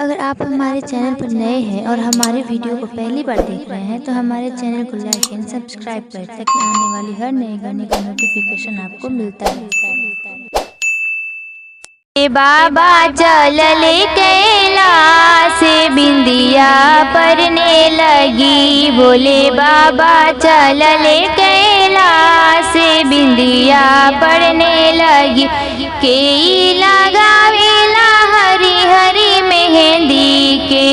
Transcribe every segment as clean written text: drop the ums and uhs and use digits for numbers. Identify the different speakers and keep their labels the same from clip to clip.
Speaker 1: अगर आप हमारे चैनल पर नए हैं और हमारे वीडियो को पहली बार देख रहे हैं तो हमारे चैनल को लाइक एंड सब्सक्राइब करें ताकि आने वाली हर नए गाने का नोटिफिकेशन आपको मिलता रहे।
Speaker 2: बाबा चलले कैलाश बिंदिया परने लगी। बोले बाबा चलले कैलाश बिंदिया पड़ने लगी। के लगावेला हरी हरी मेहंदी, के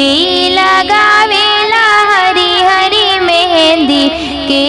Speaker 2: लगावेला हरी हरी मेहंदी, के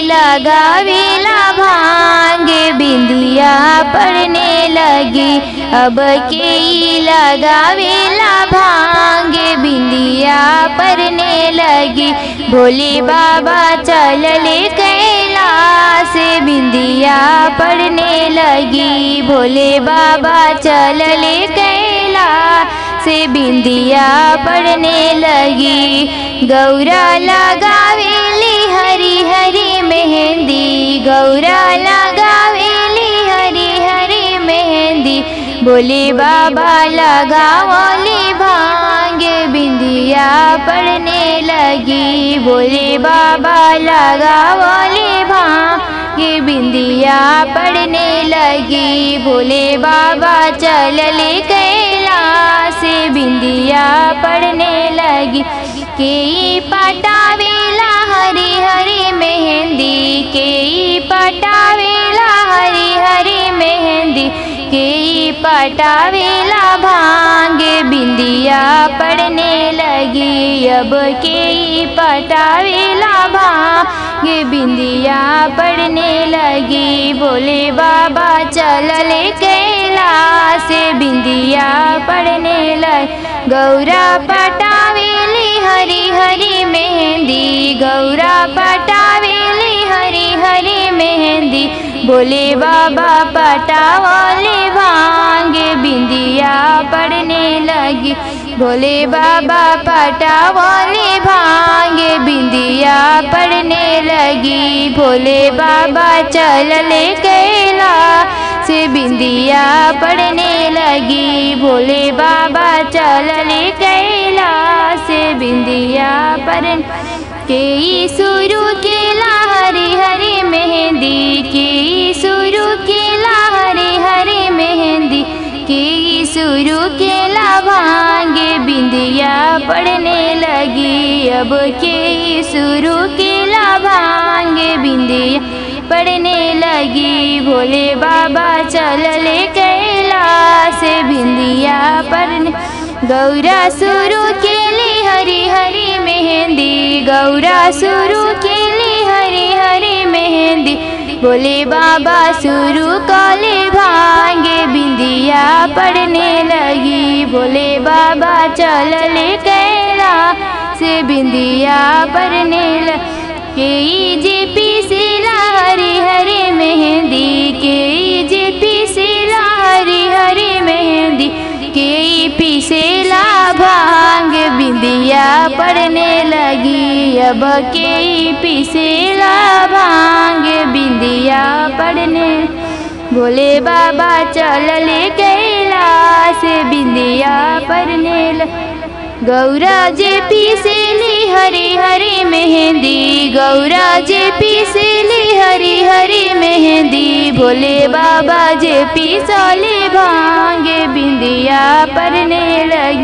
Speaker 2: लगावेला भांग बिंदिया पड़ने लगी। अब के लगावेला भांग बिंदिया पड़ने लगी। भोले बाबा चलले कैलाश बिंदिया पड़ने लगी। भोले बाबा चलले कैलाश बिंदिया पड़ने लगी। गौरा लगावेली हरी हरी मेहंदी, गौरा लगावेली हरी हरी मेहंदी। बोले बाबा लगावली भांग बिंदिया पड़ने लगी। बोले बाबा लगावली भांग बिंदिया पड़ने लगी। भोले बाबा चलले कैलाश बिंदिया पड़ने लगी। के पटावेला हरी हरी मेहंदी, के पटावेला हरी हरी मेहंदी, के पटावेला भांग बिंदिया पड़ने लगी। अब के पटावेला भांग बिंदिया पड़ने लगी। भोले बाबा चलले कैलाश बिंदिया पड़ने लगी। गौरा पटावेली हरी हरी मेहंदी, गौरा पटावेली हरी हरी मेहंदी। बोले बाबा पटावली भांग बिंदिया पड़ने लगी। भोले बाबा पटावली भांग बिंदिया पड़ने लगी। भोले बाबा चलले कैलाश बिंदिया पड़ने लगी। भोले बाबा चलले कैलाश बिंदिया पड़ने। के शुरू केला हरी हरी मेहंदी, के शुरू केला हरी हरी मेहंदी, के शुरू केला भांग बिंदिया पड़ने लगी। अब के शुरू केला भांग बिंदिया पड़ने लगी। भोले बाबा चलले कैलाश बिंदिया पड़ने। गौरा शुरू केली हरी हरी मेहंदी, गौरा शुरू केली हरी हरी मेहंदी। बोले बाबा शुरू काले भांग बिंदिया पड़ने लगी। भोले बाबा चलले कैलाश बिंदिया पड़ने लगी। के जे पीसेला हरी हरी मेहंदी, के जे पीसेला हरी हरी मेहंदी, के पीसेला भांग बिंदिया पड़ने लगी। अब के पीसेला भांग बिंदिया पड़ने। भोले बाबा चलले कैलाश बिंदिया पड़ने लगी। गौरा जे पीसेली हरी हरी मेहंदी, गौरा जे पीसेली हरी हरी मेहंदी। भोले बाबा जे पीसले भांग बिंदिया पड़ने लगी।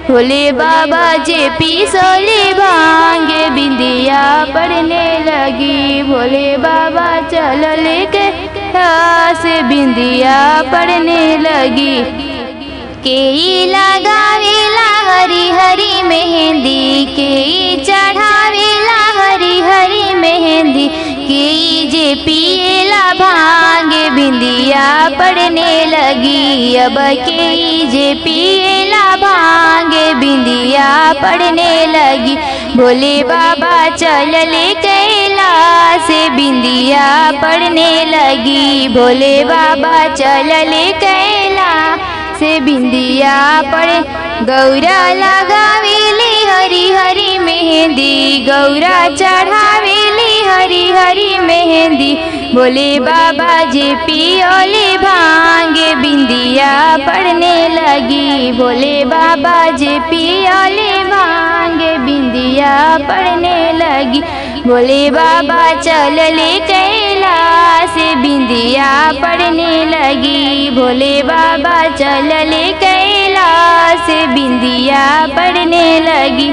Speaker 2: भोले बाबा जे पीसले भांग बिंदिया पड़ने लगी। भोले बाबा चलले कैलाश बिंदिया पड़ने लगी। के लगावेला हरी हरी मेहंदी, के चढ़ावेला हरी हरी मेहंदी, के जे पिएला भांग बिंदिया पड़ने लगी। अब के जे पिएला भांग बिंदिया पड़ने लगी। भोले बाबा चलले कैलाश बिंदिया पड़ने लगी। भोले बाबा चलले कैलाश बिंदिया पड़े। गौरा लगावेली हरी हरी मेहंदी, गौरा चढ़ावेली हरी हरी मेहंदी। भोले बाबा जे पियोले भांग बिंदिया पड़ने लगी। भोले बाबा जे पियोले भांग बिंदिया पड़ने लगी। भोले बाबा चलले कैलाश बिंदिया पड़ने लगी। भोले बाबा चलले कैलाश बिंदिया पड़ने लगी।